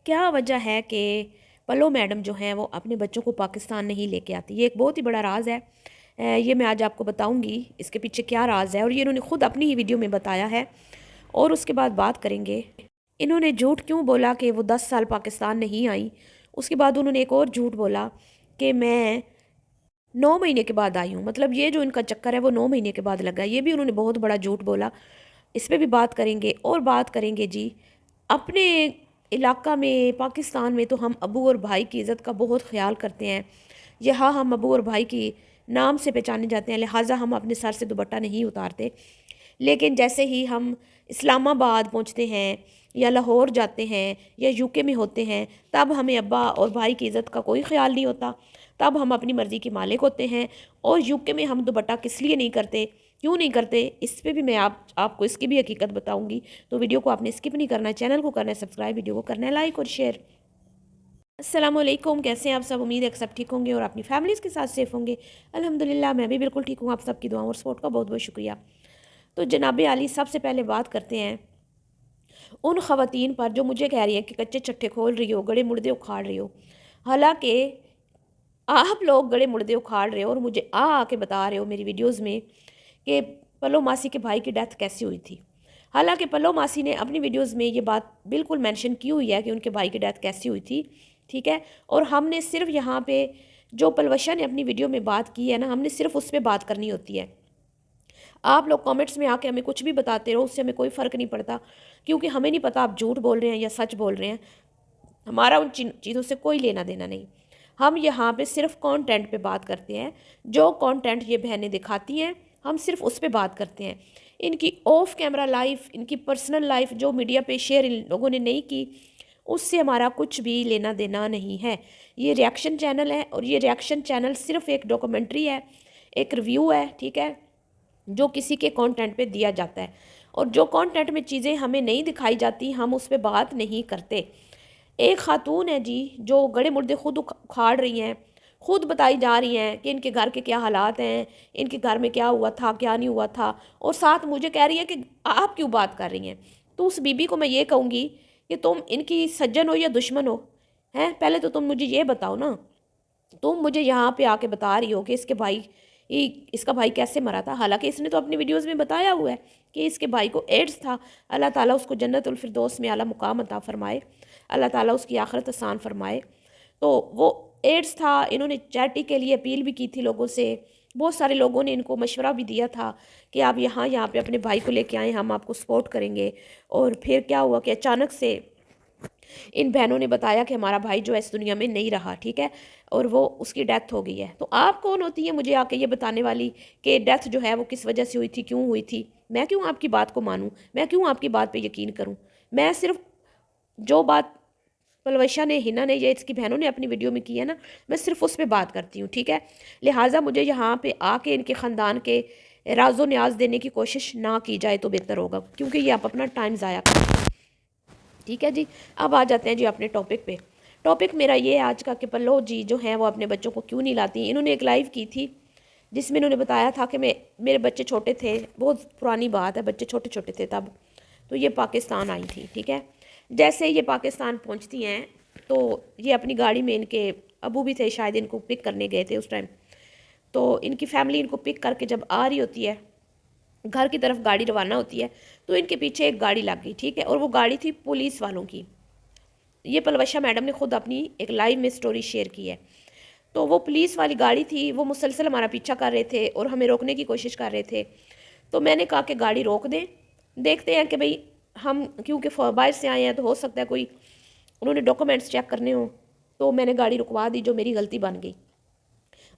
کیا وجہ ہے کہ پلو میڈم جو ہیں وہ اپنے بچوں کو پاکستان نہیں لے کے آتی؟ یہ ایک بہت ہی بڑا راز ہے۔ یہ میں آج آپ کو بتاؤں گی اس کے پیچھے کیا راز ہے، اور یہ انہوں نے خود اپنی ہی ویڈیو میں بتایا ہے، اور اس کے بعد بات کریں گے انہوں نے جھوٹ کیوں بولا کہ وہ 10 سال پاکستان نہیں آئیں۔ اس کے بعد انہوں نے ایک اور جھوٹ بولا کہ میں 9 مہینے کے بعد آئی ہوں، مطلب یہ جو ان کا چکر ہے وہ 9 مہینے کے بعد لگا، یہ بھی انہوں نے بہت بڑا جھوٹ بولا۔ اس پہ بھی بات کریں گے، اور بات کریں گے جی اپنے علاقہ میں پاکستان میں تو ہم ابو اور بھائی کی عزت کا بہت خیال کرتے ہیں۔ یہاں ہم ابو اور بھائی کی نام سے پہچانے جاتے ہیں، لہٰذا ہم اپنے سر سے دوپٹہ نہیں اتارتے، لیکن جیسے ہی ہم اسلام آباد پہنچتے ہیں یا لاہور جاتے ہیں یا یو کے میں ہوتے ہیں، تب ہمیں ابا اور بھائی کی عزت کا کوئی خیال نہیں ہوتا، تب ہم اپنی مرضی کے مالک ہوتے ہیں۔ اور یو کے میں ہم دوپٹہ کس لیے نہیں کرتے، کیوں نہیں کرتے، اس پہ بھی میں آپ کو اس کی بھی حقیقت بتاؤں گی، تو ویڈیو کو آپ نے اسکپ نہیں کرنا ہے، چینل کو کرنا ہے سبسکرائب، ویڈیو کو کرنا ہے لائک اور شیئر۔ السلام علیکم، کیسے ہیں آپ سب؟ امید ہے کہ سب ٹھیک ہوں گے اور اپنی فیملیز کے ساتھ سیف ہوں گے۔ الحمدللہ میں بھی بالکل ٹھیک ہوں، آپ سب کی دعاؤں اور سپورٹ کا بہت بہت شکریہ۔ تو جناب عالی، سب سے پہلے بات کرتے ہیں ان خواتین پر جو مجھے کہہ رہی ہیں کہ کچے چٹھے کھول رہی ہو، گڑے مردے اکھاڑ رہی ہو۔ حالانکہ آپ لوگ گڑے مردے اکھاڑ رہے ہو اور مجھے آ کے بتا رہے ہو میری ویڈیوز میں کہ پلو ماسی کے بھائی کی ڈیتھ کیسی ہوئی تھی۔ حالانکہ پلو ماسی نے اپنی ویڈیوز میں یہ بات بالکل مینشن کی ہوئی ہے کہ ان کے بھائی کی ڈیتھ کیسی ہوئی تھی، ٹھیک ہے، اور ہم نے صرف یہاں پہ جو پلوشا نے اپنی ویڈیو میں بات کی ہے نا، ہم نے صرف اس پہ بات کرنی ہوتی ہے۔ آپ لوگ کامنٹس میں آ کے ہمیں کچھ بھی بتاتے رہو، اس سے ہمیں کوئی فرق نہیں پڑتا، کیونکہ ہمیں نہیں پتہ آپ جھوٹ بول رہے ہیں یا سچ بول رہے ہیں، ہمارا ان چیزوں سے کوئی لینا دینا نہیں۔ ہم یہاں پہ صرف کانٹینٹ پہ بات کرتے ہیں، جو کانٹینٹ یہ بہنیں دکھاتی ہیں ہم صرف اس پہ بات کرتے ہیں۔ ان کی آف کیمرہ لائف، ان کی پرسنل لائف جو میڈیا پہ شیئر ان لوگوں نے نہیں کی، اس سے ہمارا کچھ بھی لینا دینا نہیں ہے۔ یہ ریاکشن چینل ہے، اور یہ ریاکشن چینل صرف ایک ڈاکومنٹری ہے، ایک ریویو ہے، ٹھیک ہے، جو کسی کے کانٹینٹ پہ دیا جاتا ہے، اور جو کانٹینٹ میں چیزیں ہمیں نہیں دکھائی جاتی ہم اس پہ بات نہیں کرتے۔ ایک خاتون ہے جی جو گڑے مردے خود اکھاڑ رہی ہیں، خود بتائی جا رہی ہیں کہ ان کے گھر کے کیا حالات ہیں، ان کے گھر میں کیا ہوا تھا کیا نہیں ہوا تھا، اور ساتھ مجھے کہہ رہی ہے کہ آپ کیوں بات کر رہی ہیں۔ تو اس بی بی کو میں یہ کہوں گی کہ تم ان کی سجن ہو یا دشمن ہو، ہیں پہلے تو تم مجھے یہ بتاؤ نا۔ تم مجھے یہاں پہ آ کے بتا رہی ہو کہ اس کا بھائی کیسے مرا تھا، حالانکہ اس نے تو اپنی ویڈیوز میں بتایا ہوا ہے کہ اس کے بھائی کو ایڈز تھا۔ اللہ تعالیٰ اس کو جنت الفردوس میں اعلیٰ مقام عطا فرمائے، اللہ تعالیٰ اس کی آخرت آسان فرمائے۔ تو وہ ایڈز تھا، انہوں نے چیریٹی کے لیے اپیل بھی کی تھی لوگوں سے، بہت سارے لوگوں نے ان کو مشورہ بھی دیا تھا کہ آپ یہاں پہ اپنے بھائی کو لے کے آئیں، ہم آپ کو سپورٹ کریں گے۔ اور پھر کیا ہوا کہ اچانک سے ان بہنوں نے بتایا کہ ہمارا بھائی جو ہے اس دنیا میں نہیں رہا، ٹھیک ہے، اور وہ اس کی ڈیتھ ہو گئی ہے۔ تو آپ کون ہوتی ہیں مجھے آ کے یہ بتانے والی کہ ڈیتھ جو ہے وہ کس وجہ سے ہوئی تھی، کیوں ہوئی تھی؟ میں کیوں آپ کی بات کو مانوں، میں کیوں آپ کی بات پہ یقین کروں؟ میں صرف جو بات پلوشا نے، ہنا نے یا اس کی بہنوں نے اپنی ویڈیو میں کی ہے نا، میں صرف اس پہ بات کرتی ہوں، ٹھیک ہے۔ لہٰذا مجھے یہاں پہ آ کے ان کے خاندان کے راز و نیاز دینے کی کوشش نہ کی جائے تو بہتر ہوگا، کیونکہ یہ آپ اپنا ٹائم ضائع کریں، ٹھیک ہے جی۔ اب آ جاتے ہیں جی اپنے ٹاپک پہ۔ ٹاپک میرا یہ ہے آج کا کہ پلو جی جو ہیں وہ اپنے بچوں کو کیوں نہیں لاتی۔ انہوں نے ایک لائیو کی تھی جس میں انہوں نے بتایا تھا کہ میرے بچے چھوٹے تھے، بہت پرانی بات ہے، بچے چھوٹے چھوٹے تھے تب، تو یہ پاکستان آئی تھی، ٹھیک ہے۔ جیسے یہ پاکستان پہنچتی ہیں تو یہ اپنی گاڑی میں، ان کے ابو بھی تھے شاید، ان کو پک کرنے گئے تھے اس ٹائم، تو ان کی فیملی ان کو پک کر کے جب آ رہی ہوتی ہے، گھر کی طرف گاڑی روانہ ہوتی ہے، تو ان کے پیچھے ایک گاڑی لگ گئی، ٹھیک ہے، اور وہ گاڑی تھی پولیس والوں کی۔ یہ پلوشا میڈم نے خود اپنی ایک لائیو میں سٹوری شیئر کی ہے۔ تو وہ پولیس والی گاڑی تھی، وہ مسلسل ہمارا پیچھا کر رہے تھے اور ہمیں روکنے کی کوشش کر رہے تھے۔ تو میں نے کہا کہ گاڑی روک دیں، دیکھتے ہیں کہ بھئی ہم کیونکہ باہر سے آئے ہیں تو ہو سکتا ہے کوئی انہوں نے ڈاکومنٹس چیک کرنے ہوں، تو میں نے گاڑی رکوا دی، جو میری غلطی بن گئی۔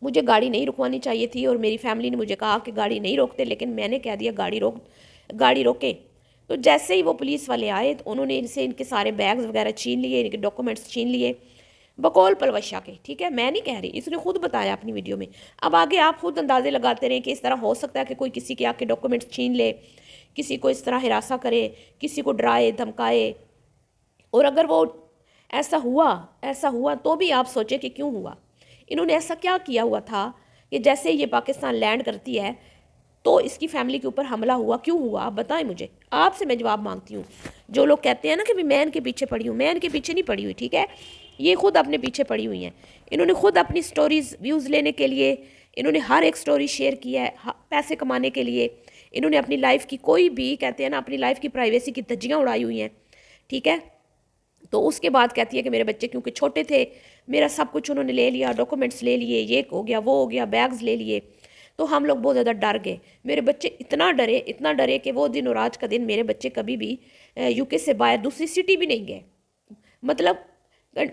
مجھے گاڑی نہیں رکوانی چاہیے تھی، اور میری فیملی نے مجھے کہا کہ گاڑی نہیں روکتے، لیکن میں نے کہہ دیا گاڑی روکیں۔ تو جیسے ہی وہ پولیس والے آئے تو انہوں نے ان کے سارے بیگز وغیرہ چھین لیے، ان کے ڈاکومنٹس چھین لیے، بقول پلوشا کے، ٹھیک ہے، میں نہیں کہہ رہی، اس نے خود بتایا اپنی ویڈیو میں۔ اب آگے آپ خود اندازے لگاتے رہیں کہ اس طرح ہو سکتا ہے کہ کوئی کسی کے آ کے ڈاکومنٹس چھین لے، کسی کو اس طرح ہراساں کرے، کسی کو ڈرائے دھمکائے، اور اگر وہ ایسا ہوا تو بھی آپ سوچیں کہ کیوں ہوا۔ انہوں نے ایسا کیا کیا ہوا تھا کہ جیسے یہ پاکستان لینڈ کرتی ہے تو اس کی فیملی کے اوپر حملہ ہوا، کیوں ہوا؟ آپ بتائیں مجھے، آپ سے میں جواب مانگتی ہوں. جو لوگ کہتے ہیں نا کہ میں ان کے پیچھے پڑی ہوں، میں ان کے پیچھے نہیں پڑی ہوئی، ٹھیک ہے. یہ خود اپنے پیچھے پڑی ہوئی ہیں. انہوں نے خود اپنی سٹوریز ویوز لینے کے لیے انہوں نے ہر ایک سٹوری شیئر کی ہے، پیسے کمانے کے لیے. انہوں نے اپنی لائف کی کوئی بھی کہتے ہیں نا اپنی لائف کی پرائیویسی کی دھجیاں اڑائی ہوئی ہیں، ٹھیک ہے. تو اس کے بعد کہتی ہے کہ میرے بچے کیونکہ چھوٹے تھے، میرا سب کچھ انہوں نے لے لیا، ڈاکومنٹس لے لیے، یہ ہو گیا وہ ہو گیا، بیگز لے لیے. تو ہم لوگ بہت زیادہ ڈر گئے. میرے بچے اتنا ڈرے کہ وہ دن اور آج کا دن میرے بچے کبھی بھی یو کے سے باہر دوسری سٹی بھی نہیں گئے. مطلب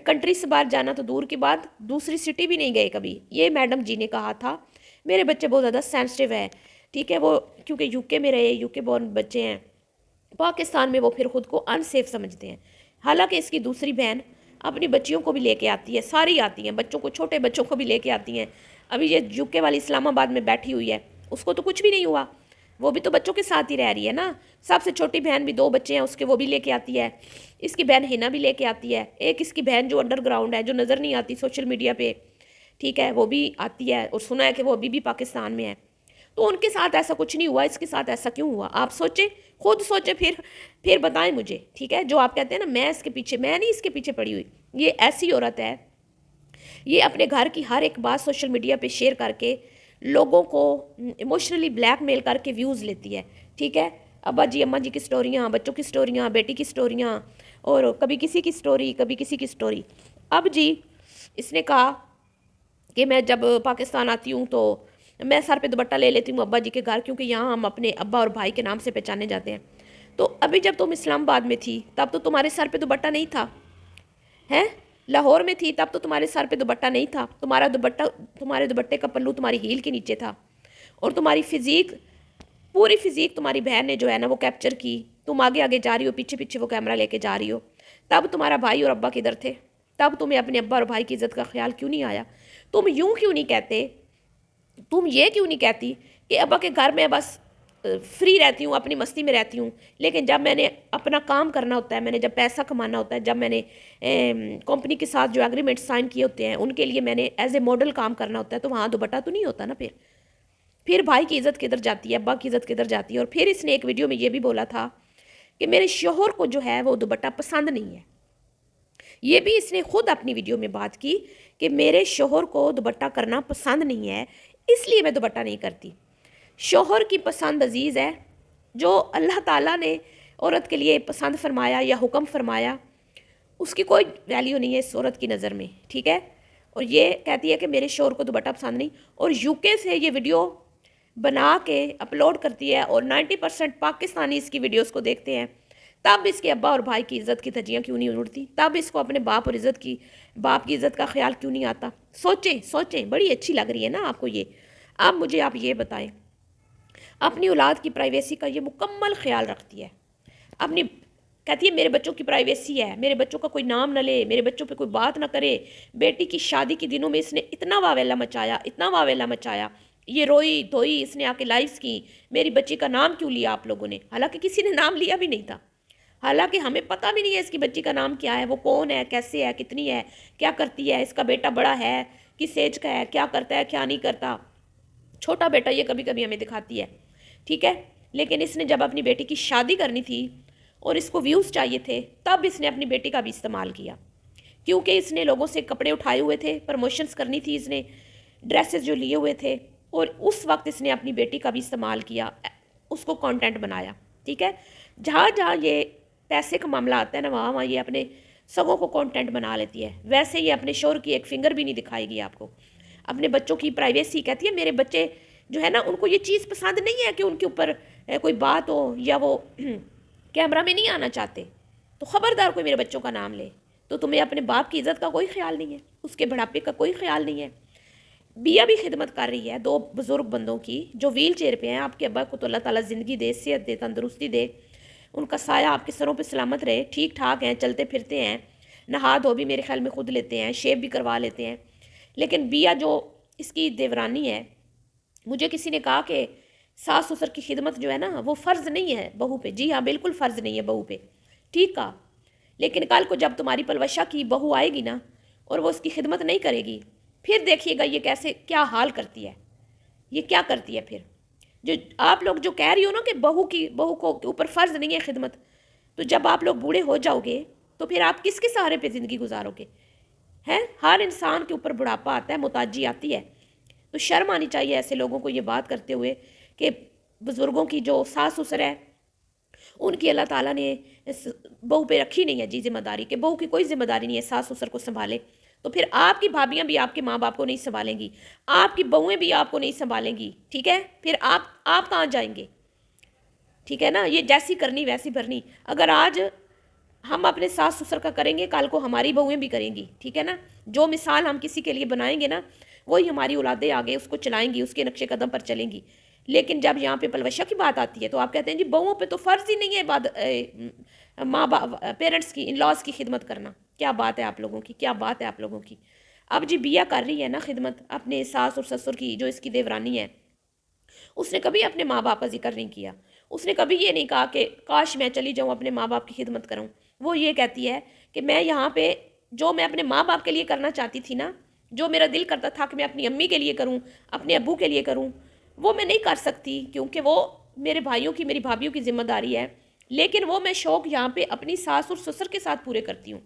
کنٹری سے باہر جانا تو دور کی بات، دوسری سٹی بھی نہیں گئے کبھی. یہ میڈم جی نے کہا تھا. میرے بچے بہت زیادہ سینسٹیو ہیں، ٹھیک ہے. وہ کیونکہ یو کے میں رہے، یو کے بورن بچے ہیں، پاکستان میں وہ پھر خود کو ان سیف سمجھتے ہیں. حالانکہ اس کی دوسری بہن اپنی بچیوں کو بھی لے کے آتی ہے، ساری آتی ہیں بچوں کو، چھوٹے بچوں کو بھی لے کے آتی ہیں. ابھی یہ یو کے والی اسلام آباد میں بیٹھی ہوئی ہے، اس کو تو کچھ بھی نہیں ہوا، وہ بھی تو بچوں کے ساتھ ہی رہ رہی ہے نا. سب سے چھوٹی بہن بھی 2 بچے ہیں اس کے، وہ بھی لے کے آتی ہے. اس کی بہن ہنا بھی لے کے آتی ہے. ایک اس کی بہن جو انڈر گراؤنڈ ہے، جو نظر نہیں آتی سوشل میڈیا پہ، ٹھیک ہے، وہ بھی آتی ہے. اور سنا ہے کہ وہ ابھی بھی پاکستان میں ہے. تو ان کے ساتھ ایسا کچھ نہیں ہوا، اس کے ساتھ ایسا کیوں ہوا؟ آپ سوچیں، خود سوچیں، پھر بتائیں مجھے، ٹھیک ہے. جو آپ کہتے ہیں نا میں اس کے پیچھے، میں نہیں اس کے پیچھے پڑی ہوئی. یہ ایسی عورت ہے، یہ اپنے گھر کی ہر ایک بات سوشل میڈیا پہ شیئر کر کے لوگوں کو ایموشنلی بلیک میل کر کے ویوز لیتی ہے، ٹھیک ہے. ابا جی اماں جی کی سٹوریاں، بچوں کی سٹوریاں، بیٹی کی سٹوریاں، اور کبھی کسی کی سٹوری، کبھی کسی کی سٹوری. اب جی اس نے کہا کہ میں جب پاکستان آتی ہوں تو میں سر پہ دوپٹہ لے لیتی ہوں ابا جی کے گھر، کیونکہ یہاں ہم اپنے ابا اور بھائی کے نام سے پہچانے جاتے ہیں. تو ابھی جب تم اسلام آباد میں تھی تب تو تمہارے سر پہ دوپٹہ نہیں تھا، ہیں؟ لاہور میں تھی تب تو تمہارے سر پہ دوپٹہ نہیں تھا. تمہارا دوپٹہ، تمہارے دوپٹے کا پلو تمہاری ہیل کے نیچے تھا. اور تمہاری فزیک، پوری فزیک تمہاری بہن نے جو ہے نا وہ کیپچر کی. تم آگے آگے جا رہی ہو، پیچھے پیچھے وہ کیمرہ لے کے جا رہی ہو. تب تمہارا بھائی اور ابا کدھر تھے؟ تب تمہیں اپنے ابا اور بھائی کی عزت کا خیال کیوں نہیں آیا؟ تم یوں کیوں نہیں کہتے، تم یہ کیوں نہیں کہتی کہ ابا کے گھر میں بس فری رہتی ہوں، اپنی مستی میں رہتی ہوں، لیکن جب میں نے اپنا کام کرنا ہوتا ہے، میں نے جب پیسہ کمانا ہوتا ہے، جب میں نے کمپنی کے ساتھ جو ایگریمنٹ سائن کیے ہوتے ہیں ان کے لیے میں نے ایز اے ماڈل کام کرنا ہوتا ہے، تو وہاں دوپٹہ تو نہیں ہوتا نا. پھر بھائی کی عزت کدھر جاتی ہے، ابا کی عزت کدھر جاتی ہے؟ اور پھر اس نے ایک ویڈیو میں یہ بھی بولا تھا کہ میرے شوہر کو جو ہے وہ دوپٹہ پسند نہیں ہے. یہ بھی اس نے خود اپنی ویڈیو میں بات کی کہ میرے شوہر کو دوپٹہ کرنا پسند نہیں ہے، اس لیے میں دوپٹہ نہیں کرتی. شوہر کی پسند عزیز ہے، جو اللہ تعالیٰ نے عورت کے لیے پسند فرمایا یا حکم فرمایا، اس کی کوئی ویلیو نہیں ہے اس عورت کی نظر میں، ٹھیک ہے. اور یہ کہتی ہے کہ میرے شوہر کو دوپٹہ پسند نہیں، اور یو کے سے یہ ویڈیو بنا کے اپلوڈ کرتی ہے، اور 90% پاکستانی اس کی ویڈیوز کو دیکھتے ہیں. تب اس کے ابا اور بھائی کی عزت کی دھجیاں کیوں نہیں اڑتی؟ تب اس کو اپنے باپ اور باپ کی عزت کا خیال کیوں نہیں آتا؟ سوچیں. بڑی اچھی لگ رہی ہے نا آپ کو یہ؟ اب مجھے آپ یہ بتائیں، اپنی اولاد کی پرائیویسی کا یہ مکمل خیال رکھتی ہے. اپنی کہتی ہے میرے بچوں کی پرائیویسی ہے، میرے بچوں کا کوئی نام نہ لے، میرے بچوں پہ کوئی بات نہ کرے. بیٹی کی شادی کے دنوں میں اس نے اتنا واویلا مچایا، یہ روئی دھوئی، اس نے آ کے لائیوز کی، میری بچی کا نام کیوں لیا آپ لوگوں نے؟ حالانکہ کسی نے نام لیا بھی نہیں تھا. حالانکہ ہمیں پتہ بھی نہیں ہے اس کی بچی کا نام کیا ہے، وہ کون ہے، کیسے ہے، کتنی ہے، کیا کرتی ہے، اس کا بیٹا بڑا ہے، کس ایج کا ہے، کیا کرتا ہے، کیا نہیں کرتا. چھوٹا بیٹا یہ کبھی کبھی ہمیں دکھاتی ہے، ٹھیک ہے. لیکن اس نے جب اپنی بیٹی کی شادی کرنی تھی اور اس کو ویوز چاہیے تھے، تب اس نے اپنی بیٹی کا بھی استعمال کیا، کیونکہ اس نے لوگوں سے کپڑے اٹھائے ہوئے تھے، پروموشنز کرنی تھی، اس نے ڈریسز جو لیے ہوئے تھے، اور اس وقت اس نے اپنی بیٹی کا بھی استعمال کیا، اس کو کانٹینٹ بنایا، ٹھیک ہے. جہاں جہاں یہ پیسے کا معاملہ آتا ہے نا، وہاں یہ اپنے سگوں کو کانٹینٹ بنا لیتی ہے. ویسے یہ اپنے شوہر کی ایک فنگر بھی نہیں دکھائے گی آپ کو. اپنے بچوں کی پرائیویسی کہتی ہے میرے بچے جو ہے نا ان کو یہ چیز پسند نہیں ہے کہ ان کے اوپر کوئی بات ہو، یا وہ کیمرہ میں نہیں آنا چاہتے. تو خبردار کوئی میرے بچوں کا نام لے تو تمہیں اپنے باپ کی عزت کا کوئی خیال نہیں ہے، اس کے بڑھاپے کا کوئی خیال نہیں ہے. بیا بھی خدمت کر رہی ہے 2 بزرگ بندوں کی جو ویل چیئر پہ ہیں. آپ کے ابا کو تو اللہ تعالیٰ زندگی دے، صحت دے، تندرستی دے، ان کا سایہ آپ کے سروں پہ سلامت رہے، ٹھیک ٹھاک ہیں، چلتے پھرتے ہیں، نہا دھو بھی میرے خیال میں خود لیتے ہیں، شیپ بھی کروا لیتے ہیں. لیکن بیا جو اس کی دیورانی ہے، مجھے کسی نے کہا کہ ساس سسر کی خدمت جو ہے نا وہ فرض نہیں ہے بہو پہ. جی ہاں، بالکل فرض نہیں ہے بہو پہ، ٹھیک کہا. لیکن کل کو جب تمہاری پلوشا کی بہو آئے گی نا اور وہ اس کی خدمت نہیں کرے گی، پھر دیکھیے گا یہ کیسے کیا حال کرتی ہے، یہ کیا کرتی ہے پھر. جو آپ لوگ جو کہہ رہی ہو نا کہ بہو کو کے اوپر فرض نہیں ہے خدمت، تو جب آپ لوگ بوڑھے ہو جاؤ گے تو پھر آپ کس کے سہارے پہ زندگی گزارو گے؟ ہے ہر انسان کے اوپر بڑھاپا آتا ہے، محتاجی آتی ہے، تو شرم آنی چاہیے ایسے لوگوں کو یہ بات کرتے ہوئے کہ بزرگوں کی جو ساس سسر ہے ان کی اللہ تعالیٰ نے بہو پہ رکھی نہیں ہے جی ذمہ داری، کہ بہو کی کوئی ذمہ داری نہیں ہے ساس سسر کو سنبھالے، تو پھر آپ کی بھابیاں بھی آپ کے ماں باپ کو نہیں سنبھالیں گی، آپ کی بہویں بھی آپ کو نہیں سنبھالیں گی، ٹھیک ہے؟ پھر آپ کہاں جائیں گے؟ ٹھیک ہے نا؟ یہ جیسی کرنی ویسی بھرنی، اگر آج ہم اپنے ساس سسر کا کریں گے کل کو ہماری بہویں بھی کریں گی، ٹھیک ہے نا؟ جو مثال ہم کسی کے لیے بنائیں گے نا وہی ہماری اولادیں آگے اس کو چلائیں گی، اس کے نقش قدم پر چلیں گی۔ لیکن جب یہاں پہ پلوشہ کی بات آتی ہے تو آپ کہتے ہیں جی بہوؤں پہ تو فرض ہی نہیں ہے ماں باپ پیرنٹس کی، ان لاز کی خدمت کرنا۔ کیا بات ہے آپ لوگوں کی، کیا بات ہے آپ لوگوں کی! اب جی بیا کر رہی ہے نا خدمت اپنے ساس اور سسر کی، جو اس کی دیورانی ہے، اس نے کبھی اپنے ماں باپ کا ذکر نہیں کیا، اس نے کبھی یہ نہیں کہا کہ کاش میں چلی جاؤں اپنے ماں باپ کی خدمت کروں۔ وہ یہ کہتی ہے کہ میں یہاں پہ جو میں اپنے ماں باپ کے لیے کرنا چاہتی تھی نا، جو میرا دل کرتا تھا کہ میں اپنی امی کے لیے کروں، اپنے ابو کے لیے کروں، وہ میں نہیں کر سکتی کیونکہ وہ میرے بھائیوں کی، میری بھابھیوں کی ذمہ داری ہے، لیکن وہ میں شوق یہاں پہ اپنی ساس اور سسر کے ساتھ پورے کرتی ہوں۔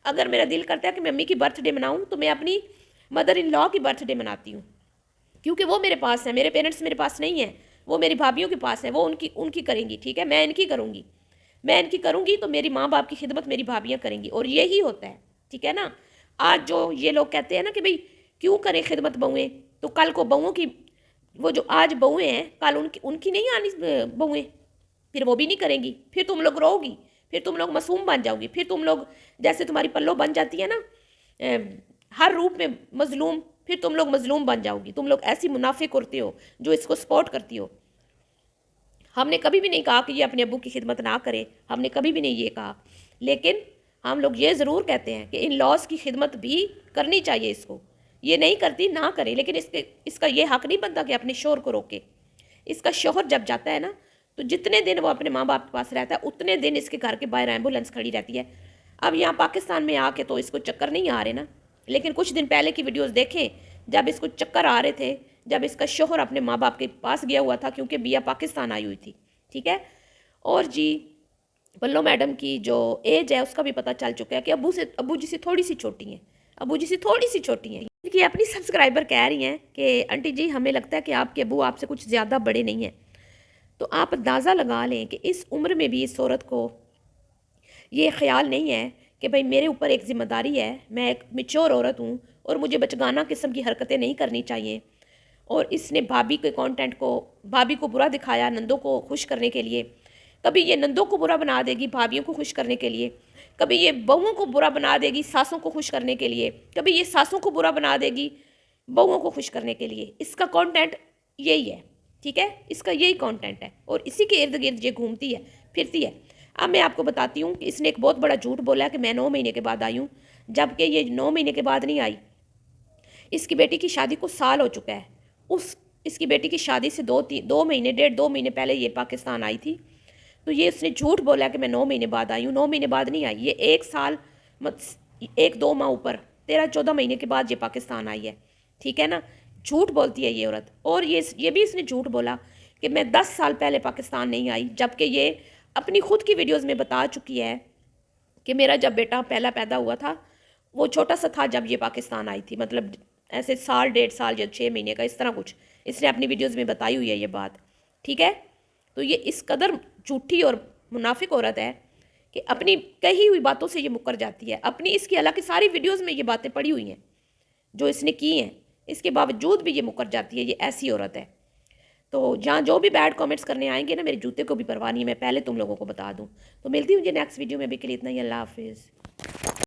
اگر میرا دل کرتا ہے کہ میں امی کی برتھ ڈے مناؤں تو میں اپنی مدر ان لا کی برتھ ڈے مناتی ہوں، کیونکہ وہ میرے پاس ہیں، میرے پیرنٹس میرے پاس نہیں ہیں، وہ میری بھابھیوں کے پاس ہیں، وہ ان کی کریں گی، ٹھیک ہے؟ میں ان کی کروں گی، میں ان کی کروں گی تو میری ماں باپ کی خدمت میری بھابھیاں کریں گی، اور یہی ہوتا ہے، ٹھیک ہے نا؟ آج جو یہ لوگ کہتے ہیں نا کہ بھئی کیوں کریں خدمت بہویں، تو کل کو بہووں کی، وہ جو آج بہویں ہیں کل ان کی نہیں آنی بہویں، پھر وہ بھی نہیں کریں گی، پھر تم لوگ رو گی، پھر تم لوگ معصوم بن جاؤ گی، پھر تم لوگ جیسے تمہاری پلو بن جاتی ہے نا ہر روپ میں مظلوم، پھر تم لوگ مظلوم بن جاؤ گی، تم لوگ ایسی منافق ہوتے ہو جو اس کو سپورٹ کرتی ہو۔ ہم نے کبھی بھی نہیں کہا کہ یہ اپنے ابو کی خدمت نہ کرے، ہم نے کبھی بھی نہیں یہ کہا، لیکن ہم لوگ یہ ضرور کہتے ہیں کہ ان لاز کی خدمت بھی کرنی چاہیے اس کو، یہ نہیں کرتی نہ کرے، لیکن اس کا یہ حق نہیں بنتا کہ اپنے شوہر کو روکے۔ اس کا شوہر جب جاتا ہے نا تو جتنے دن وہ اپنے ماں باپ کے پاس رہتا ہے اتنے دن اس کے گھر کے باہر ایمبولینس کھڑی رہتی ہے۔ اب یہاں پاکستان میں آ کے تو اس کو چکر نہیں آ رہے نا، لیکن کچھ دن پہلے کی ویڈیوز دیکھیں جب اس کو چکر آ رہے تھے، جب اس کا شوہر اپنے ماں باپ کے پاس گیا ہوا تھا کیونکہ بیا پاکستان آئی ہوئی تھی، ٹھیک ہے؟ اور جی پلو میڈم کی جو ایج ہے اس کا بھی پتہ چل چکا ہے کہ ابو جی سے تھوڑی سی چھوٹی ہیں، ابو جی سے تھوڑی سی چھوٹی ہیں، کہ اپنی سبسکرائبر کہہ رہی ہیں کہ آنٹی جی ہمیں لگتا ہے کہ آپ کے ابو آپ سے کچھ زیادہ بڑے نہیں ہیں، تو آپ اندازہ لگا لیں کہ اس عمر میں بھی اس عورت کو یہ خیال نہیں ہے کہ بھئی میرے اوپر ایک ذمہ داری ہے، میں ایک میچور عورت ہوں اور مجھے بچگانہ قسم کی حرکتیں نہیں کرنی چاہیے، اور اس نے بھابھی کے کانٹینٹ کو، بھابھی کو برا دکھایا نندوں کو خوش کرنے کے لیے، کبھی یہ نندوں کو برا بنا دے گی بھابھیوں کو خوش کرنے کے لیے، کبھی یہ بہووں کو برا بنا دے گی ساسوں کو خوش کرنے کے لیے، کبھی یہ ساسوں کو برا بنا دے گی بہووں کو خوش کرنے کے لیے۔ اس کا کانٹینٹ یہی ہے، ٹھیک ہے؟ اس کا یہی کانٹینٹ ہے اور اسی کے ارد گرد یہ گھومتی ہے پھرتی ہے۔ اب میں آپ کو بتاتی ہوں کہ اس نے ایک بہت بڑا جھوٹ بولا ہے کہ میں 9 مہینے کے بعد آئی ہوں، جبکہ یہ 9 مہینے کے بعد نہیں آئی، اس کی بیٹی کی شادی کو سال ہو چکا ہے، اس کی بیٹی کی شادی سے 2 مہینے پہلے یہ پاکستان آئی تھی، تو یہ اس نے جھوٹ بولا کہ میں 9 مہینے بعد آئی ہوں، 9 مہینے بعد نہیں آئی، یہ 1 سال 1-2 ماہ اوپر 13-14 مہینے کے بعد یہ پاکستان آئی ہے، ٹھیک ہے نا؟ جھوٹ بولتی ہے یہ عورت، اور یہ بھی اس نے جھوٹ بولا کہ میں 10 سال پہلے پاکستان نہیں آئی، جبکہ یہ اپنی خود کی ویڈیوز میں بتا چکی ہے کہ میرا جب بیٹا پہلا پیدا ہوا تھا وہ چھوٹا سا تھا جب یہ پاکستان آئی تھی، مطلب ایسے سال 1.5 یا 6 مہینے کا، اس طرح کچھ اس نے اپنی ویڈیوز میں بتائی ہوئی ہے یہ بات، ٹھیک ہے؟ تو یہ اس قدر جھوٹی اور منافق عورت ہے کہ اپنی کہی ہوئی باتوں سے یہ مکر جاتی ہے، اپنی اس کی حالانکہ ساری ویڈیوز میں یہ باتیں پڑی ہوئی ہیں جو اس نے کی ہیں، اس کے باوجود بھی یہ مکر جاتی ہے، یہ ایسی عورت ہے۔ تو جہاں جو بھی بیڈ کامنٹس کرنے آئیں گے نا میرے جوتے کو بھی پرواہ نہیں ہے، میں پہلے تم لوگوں کو بتا دوں۔ تو ملتی ہوں یہ نیکسٹ ویڈیو میں، بھی کے لیے اتنا ہی، اللہ حافظ۔